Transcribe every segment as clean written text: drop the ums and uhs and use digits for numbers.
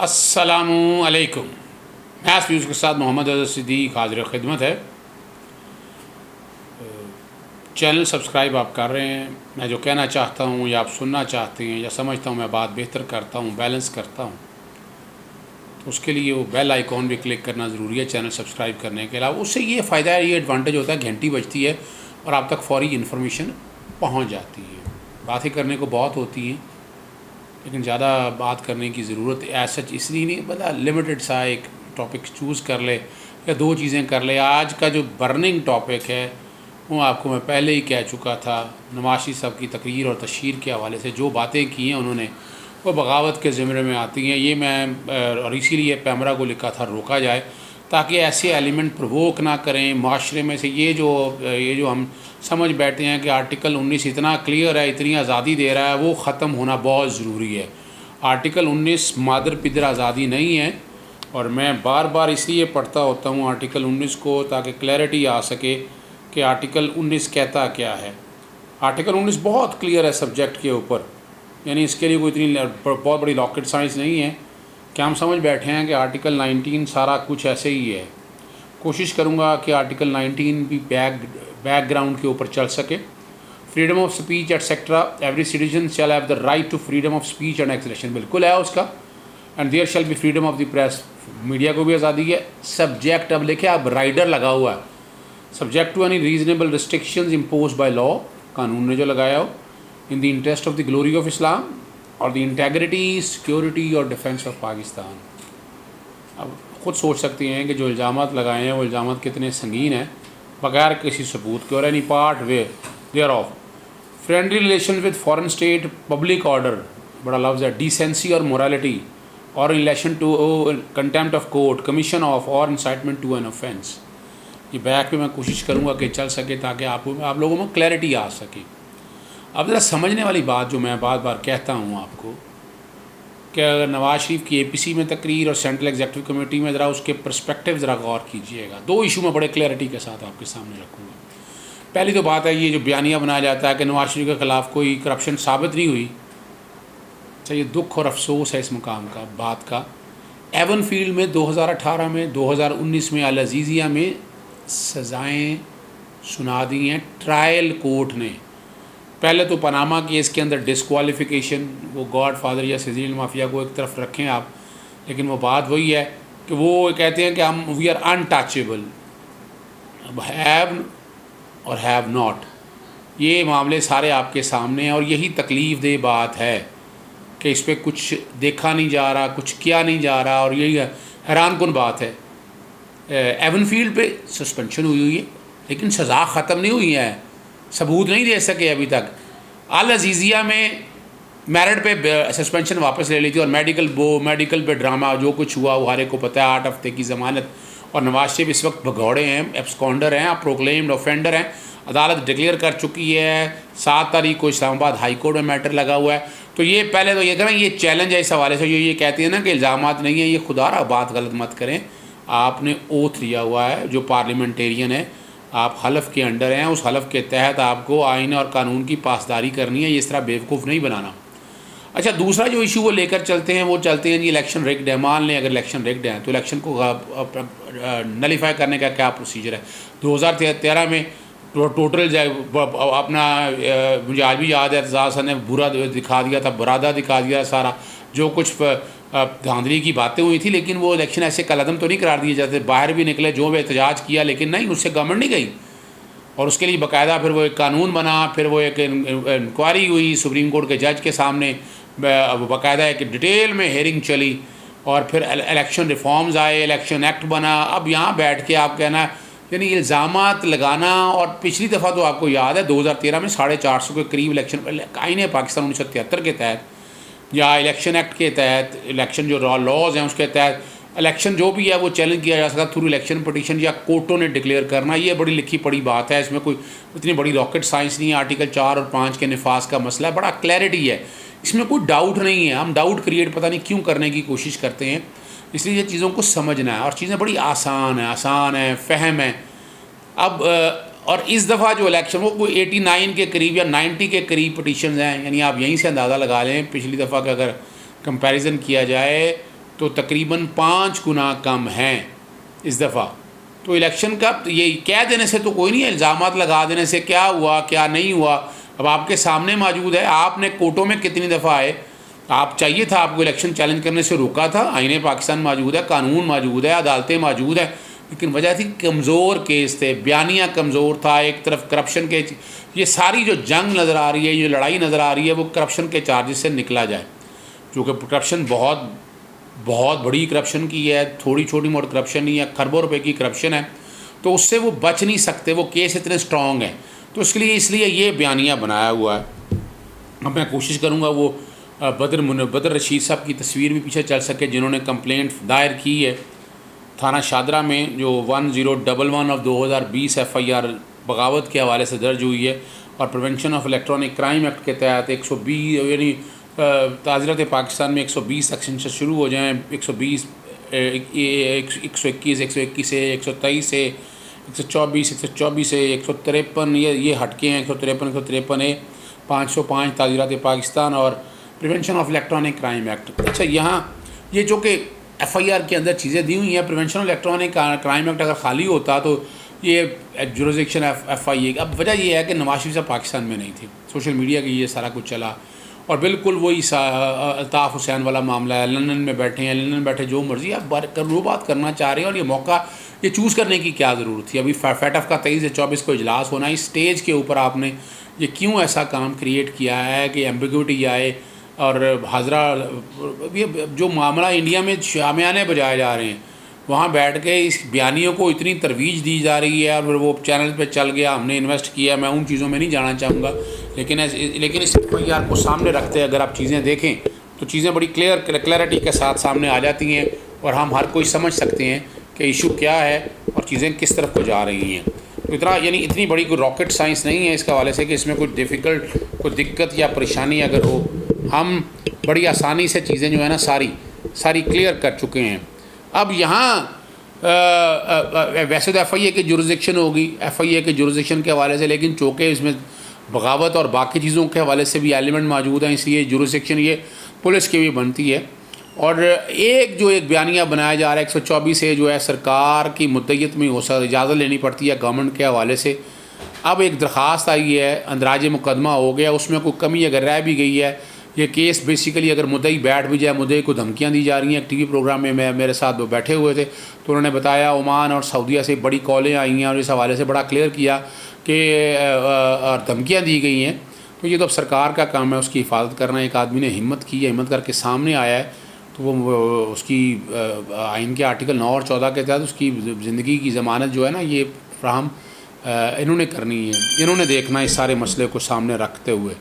अस्सलामु अलैकुम। Math views के साथ मोहम्मद अज़हर सिद्दीक़ हाज़िर ख़िदमत है। चैनल सब्सक्राइब आप कर रहे हैं। मैं जो कहना चाहता हूँ या आप सुनना चाहते हैं या समझता हूँ मैं बात बेहतर करता हूँ, बैलेंस करता हूँ, तो उसके लिए वो बेल आइकॉन भी क्लिक करना ज़रूरी है चैनल सब्सक्राइब करने के अलावा। उससे ये फ़ायदा है, ये एडवांटेज होता है, घंटी बजती है और आप तक फ़ौरी इन्फॉर्मेशन पहुँच जाती है। बातें करने को बहुत होती हैं लेकिन ज़्यादा बात करने की ज़रूरत ऐसा इसलिए नहीं, बड़ा लिमिटेड सा एक टॉपिक चूज़ कर ले या दो चीज़ें कर ले। आज का जो बर्निंग टॉपिक है वो आपको मैं पहले ही कह चुका था। नवाज शरीफ साहब की तकरीर और तशहीर के हवाले से जो बातें की हैं उन्होंने, वो बगावत के ज़िम्मे में आती हैं। ये मैं और इसीलिए पैमरा को लिखा था रोका जाए ताकि ऐसे एलिमेंट प्रोवोक ना करें माशरे में से। ये जो हम समझ बैठते हैं कि आर्टिकल 19 इतना क्लियर है, इतनी आज़ादी दे रहा है, वो ख़त्म होना बहुत ज़रूरी है। आर्टिकल 19 मादर पिदर आज़ादी नहीं है और मैं बार बार इसलिए पढ़ता होता हूँ आर्टिकल 19 को ताकि क्लैरिटी आ सके कि आर्टिकल 19 कहता क्या है। आर्टिकल 19 बहुत क्लियर है सब्जेक्ट के ऊपर, यानी इसके लिए कोई इतनी बहुत बड़ी रॉकेट साइंस नहीं है कि हम समझ बैठे हैं कि आर्टिकल 19 सारा कुछ ऐसे ही है। कोशिश करूँगा कि आर्टिकल 19 भी बैकग्राउंड के ऊपर चल सके। Freedom of speech etcetera, every citizen shall have the right to freedom of speech and expression, बिल्कुल है उसका। And there shall be freedom of the press, media को भी आज़ादी है। सब्जेक्ट अब लिखे, अब राइडर लगा हुआ है, subject to any reasonable restrictions impose by law, कानून ने जो लगाया हो, in the interest of the glory of Islam और द इंटेग्रिटी, सिक्योरिटी और डिफेंस ऑफ पाकिस्तान। अब ख़ुद सोच सकते हैं कि जो इल्ज़ामात लगाए हैं वो इल्ज़ामात कितने संगीन हैं बगैर किसी सबूत के। और any part way there of friendly relation with foreign state, public order, बड़ा लफ्ज़ है, डिसेंसी और मोरालिटी, और relation to contempt of court, commission of और इंसाइटमेंट टू एन ऑफेंस। ये बैक पे मैं कोशिश करूँगा कि चल सके ताकि आप लोगों में क्लैरिटी आ सके। अब ज़रा समझने वाली बात जो मैं बार बार कहता हूँ आपको कि अगर नवाज शरीफ की APC में तकरीर और सेंट्रल एग्जीक्यूटिव कमेटी में ज़रा उसके पर्सपेक्टिव ज़रा गौर कीजिएगा। दो इशू में बड़े क्लैरिटी के साथ आपके सामने रखूँगा। पहली तो बात है, ये जो बयानिया बनाया जाता है कि नवाज शरीफ के ख़िलाफ़ कोई करप्शन साबित नहीं हुई, चाहिए दुख और अफसोस है इस मुकाम का बात का। एवन फील्ड में 2018 में 2019 में अल अज़ीज़िया में सज़ाएँ सुना दी हैं ट्रायल कोर्ट ने। पहले तो पनामा केस के अंदर डिस्क्वालिफिकेशन, वो गॉड फादर या सिजिल माफिया को एक तरफ रखें आप, लेकिन वो बात वही है कि वो कहते हैं कि हम वी आर अनटचेबल। अब हैव और हैव नॉट, ये मामले सारे आपके सामने हैं और यही तकलीफ़ दे बात है कि इस पर कुछ देखा नहीं जा रहा, कुछ किया नहीं जा रहा। और यही हैरान कुन बात है, एवन फील्ड पे सस्पेंशन हुई है लेकिन सज़ा ख़त्म नहीं हुई है, सबूत नहीं दे सके अभी तक। अल अज़ीज़िया में मेरिट पे सस्पेंशन वापस ले ली थी और मेडिकल पे ड्रामा जो कुछ हुआ वो हर को पता है। 8 हफ्ते की ज़मानत और नवाज शरीफ इस वक्त भगौड़े हैं, एब्सकॉन्डर हैं, प्रोक्लेम्ड ऑफेंडर हैं। अदालत डिक्लेयर कर चुकी है, 7 तारीख को इस्लामाबाद हाई कोर्ट में मैटर लगा हुआ है। तो ये पहले तो ये करें, ये चैलेंज है इस हवाले से। ये कहती है ना कि इल्ज़ामात नहीं है, ये खुदा बात गलत मत करें। आपने ओथ लिया हुआ है, जो पार्लियामेंटेरियन है, आप हलफ के अंडर हैं, उस हलफ के तहत आपको आइन और कानून की पासदारी करनी है, इस तरह बेवकूफ़ नहीं बनाना। अच्छा, दूसरा जो इशू वो लेकर चलते हैं वो चलते हैं जी इलेक्शन रिग्ड है। मान लें अगर इलेक्शन रिग्ड है तो इलेक्शन को नलीफाई करने का क्या प्रोसीजर है। 2013 में टोटल अपना, मुझे आज भी याद है, एतजाज़ सर ने बुरा दिखा दिया था, बुरादा दिखा दिया सारा, जो कुछ धांधली की बातें हुई थी। लेकिन वो इलेक्शन ऐसे कलअदम तो नहीं करार दिए जाते, बाहर भी निकले, जो भी एहतजाज किया, लेकिन नहीं, उससे गवर्नमेंट नहीं गई और उसके लिए बाकायदा फिर वो एक कानून बना, फिर वो एक इंक्वायरी हुई सुप्रीम कोर्ट के जज के सामने, बाकायदा एक डिटेल में हेयरिंग चली और फिर इलेक्शन रिफॉर्म्स आए, इलेक्शन एक्ट बना। अब यहाँ बैठ के आप कहना, यानी इल्ज़ामात लगाना। और पिछली दफ़ा तो आपको याद है 2013 में 450 के करीब इलेक्शन आईन पाकिस्तान 1973 के तहत या इलेक्शन एक्ट के तहत, इलेक्शन जो लॉज हैं उसके तहत इलेक्शन जो भी है वो चैलेंज किया जा सकता थ्रू इलेक्शन पटिशन या कोर्टों ने डिक्लेयर करना। ये बड़ी लिखी पड़ी बात है, इसमें कोई इतनी बड़ी रॉकेट साइंस नहीं है। आर्टिकल 4 और 5 के निफाज का मसला है, बड़ा क्लैरिटी है, इसमें कोई डाउट नहीं है। हम डाउट क्रिएट पता नहीं क्यों करने की कोशिश करते हैं, इसलिए ये चीज़ों को समझना है और चीज़ें बड़ी आसान है, फ़हम है। अब और इस दफ़ा जो इलेक्शन वो कोई 89 के करीब या 90 के करीब पटिशन हैं, यानी आप यहीं से अंदाज़ा लगा लें। पिछली दफ़ा का अगर कंपैरिजन किया जाए तो तकरीबन 5 गुना कम हैं इस दफ़ा। तो इलेक्शन का ये कह देने से तो कोई नहीं है, इल्ज़ामात लगा देने से क्या हुआ क्या नहीं हुआ अब आपके सामने मौजूद है। आपने कोर्टों में कितनी दफ़ा आए, आप चाहिए था, आपको इलेक्शन चैलेंज करने से रोका था। आईने पाकिस्तान मौजूद है, कानून मौजूद है, अदालतें मौजूद है, लेकिन वजह थी कमज़ोर केस थे, बयानिया कमज़ोर था। एक तरफ करप्शन के, ये सारी जो जंग नज़र आ रही है, ये लड़ाई नज़र आ रही है, वो करप्शन के चार्जेस से निकला जाए। क्योंकि करप्शन बहुत बड़ी करप्शन की है, थोड़ी छोटी मोटी करप्शन नहीं है, खरबों रुपए की करप्शन है, तो उससे वो बच नहीं सकते, वो केस इतने स्ट्रॉन्ग हैं। तो इसलिए ये बयानिया बनाया हुआ है। अब मैं कोशिश करूँगा वो बदर रशीद साहब की तस्वीर भी पीछे चल सके, जिन्होंने कंप्लेंट दायर की है थाना शादरा में, जो 1011 ऑफ 2020 FIR बगावत के हवाले से दर्ज हुई है, और prevention of electronic crime act के तहत 120 यानी ताज़ीरत पाकिस्तान में 120 सेक्शन से शुरू हो जाएँ, 120 121 121 से 123 से 124 से 153 ये हटके हैं, 153 A 505 ताज़ीरत पाकिस्तान और prevention of electronic crime act. अच्छा, यहाँ ये जो कि FIR के अंदर चीज़ें दी हुई हैं, prevention of electronic crime act अगर खाली होता तो ये जुरिसडिक्शन FIA, अब वजह ये है कि नवाज शरीफ साहब पाकिस्तान में नहीं थे, सोशल मीडिया की ये सारा कुछ चला, और बिल्कुल वही अल्ताफ़ हुसैन वाला मामला है, लंदन में बैठे हैं, लंदन में बैठे जो मर्ज़ी आप वो बात करना चाह रहे हैं, और ये मौका ये चूज़ करने की क्या ज़रूरत थी। अभी FATF का 23 से 24 को इजलास होना, इस स्टेज के ऊपर आपने ये क्यों ऐसा काम क्रिएट किया है कि एम्बिग्विटी आए, और हाजरा ये जो मामला इंडिया में शामियाने बजाए जा रहे हैं, वहाँ बैठ के इस बयानियों को इतनी तरवीज दी जा रही है, और फिर वो चैनल पे चल गया, हमने इन्वेस्ट किया। मैं उन चीज़ों में नहीं जाना चाहूँगा, लेकिन इस FIR को सामने रखते अगर आप चीज़ें देखें तो चीज़ें बड़ी क्लैरिटी के साथ सामने आ जाती हैं, और हम हर कोई समझ सकते हैं कि इशू क्या है और चीज़ें किस तरफ को जा रही हैं। तो इतनी बड़ी कोई रॉकेट साइंस नहीं है इसके हवाले से कि इसमें कोई डिफ़िकल्ट कोई दिक्कत या परेशानी अगर हो, हम बड़ी आसानी से चीज़ें जो है ना सारी क्लियर कर चुके हैं। अब यहाँ वैसे तो FIA की जुरिसडिक्शन होगी, FIA के जुरिसडिक्शन के हवाले से, लेकिन चूँकि इसमें बगावत और बाकी चीज़ों के हवाले से भी एलिमेंट मौजूद हैं, इसलिए जुरिसडिक्शन ये पुलिस की भी बनती है। और एक बयानिया बनाया जा रहा है 124 से, जो है सरकार की मुद्दत में इजाज़त लेनी पड़ती है गवर्नमेंट के हवाले से। अब एक दरख्वास्त आई है, अंदराज मुकदमा हो गया, उसमें कोई कमी अगर रह भी गई है, ये केस बेसिकली अगर मुद्दई बैठ भी जाए, मुद्दई को धमकियां दी जा रही हैं। TV प्रोग्राम में मेरे साथ वो बैठे हुए थे, तो उन्होंने बताया ओमान और सऊदीया से बड़ी कॉलें आई हैं, और इस हवाले से बड़ा क्लियर किया कि धमकियां दी गई हैं। तो ये तो अब सरकार का काम है उसकी हिफाजत करना। एक आदमी ने हिम्मत की है, हिम्मत करके सामने आया है, तो वो उसकी आइन के आर्टिकल 9 और 14 के तहत उसकी ज़िंदगी की ज़मानत जो है ना, ये फ्राहम इन्होंने करनी है, इन्होंने देखना इस सारे मसले को सामने रखते हुए।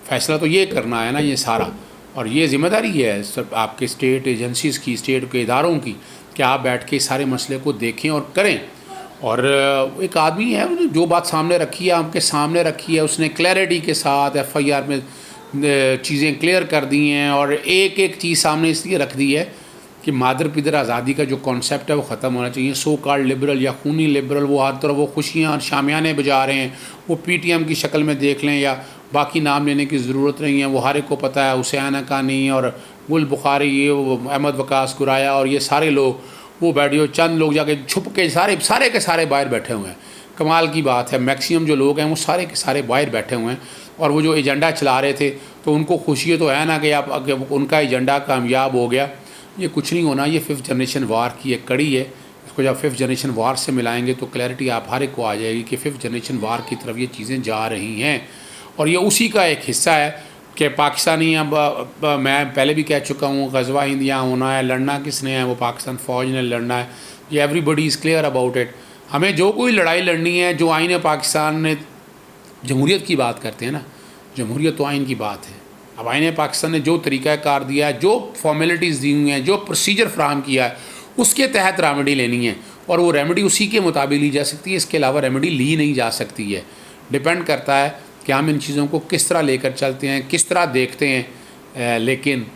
फ़ैसला तो ये करना है ना ये सारा, और ये ज़िम्मेदारी है सब आपके स्टेट एजेंसीज़ की, स्टेट के इदारों की, कि आप बैठ के सारे मसले को देखें और करें। और एक आदमी है जो बात सामने रखी है, आपके सामने रखी है, उसने क्लैरिटी के साथ FIR में चीज़ें क्लियर कर दी हैं, और एक चीज़ सामने इसलिए रख दी है कि मादर पिदर आज़ादी का जो कॉन्सेप्ट है वो ख़त्म होना चाहिए। सो कॉल्ड लिबरल या खूनी लिबरल, वो हर तरफ वो खुशियाँ और शामियाने बजा रहे हैं, वो PTM की शक्ल में देख लें या बाकी नाम लेने की ज़रूरत नहीं है, वो हर एक को पता है। हुसैन हक्कानी और गुल बुखारी, ये वो अहमद वकास कुराया और ये सारे लोग, वो बैठे चंद लोग जाके छुप के सारे के सारे बाहर बैठे हुए हैं। कमाल की बात है, मैक्सिमम जो लोग हैं वो सारे के सारे बाहर बैठे हुए हैं, और वो जो एजेंडा चला रहे थे तो उनको खुशी तो है ना कि आप उनका एजेंडा कामयाब हो गया। ये कुछ नहीं होना, ये 5th जनरेशन वार की एक कड़ी है। इसको जब 5th जनरेशन वार से मिलाएंगे तो क्लैरिटी आप हर एक को आ जाएगी कि 5th जनरेशन वार की तरफ ये चीज़ें जा रही हैं, और ये उसी का एक हिस्सा है कि पाकिस्तानी अब मैं पहले भी कह चुका हूँ, ग़ज़वा हिंद यहाँ होना है, लड़ना किसने है, वो पाकिस्तान फ़ौज ने लड़ना है। ये everybody is clear about it. हमें जो कोई लड़ाई लड़नी है, जो आइन पाकिस्तान ने जमहूरियत की बात करते हैं ना, जमहूरियत तो आइन की बात है। अब आइन पाकिस्तान ने जो तरीक़ाकार दिया है, जो फॉर्मेलिटीज़ दी हुई हैं, जो प्रोसीजर फ्राहम किया है, उसके तहत रेमेडी लेनी है, और वो रेमेडी उसी के मुताबिक ली जा सकती है। इसके अलावा रेमेडी ली नहीं जा सकती है। डिपेंड करता है कि हम इन चीज़ों को किस तरह लेकर चलते हैं, किस तरह देखते हैं। लेकिन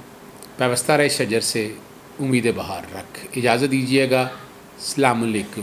पैवस्ता रहे शजर से उम्मीद बहार रख। इजाज़त दीजिएगा। अस्सलाम वालेकुम।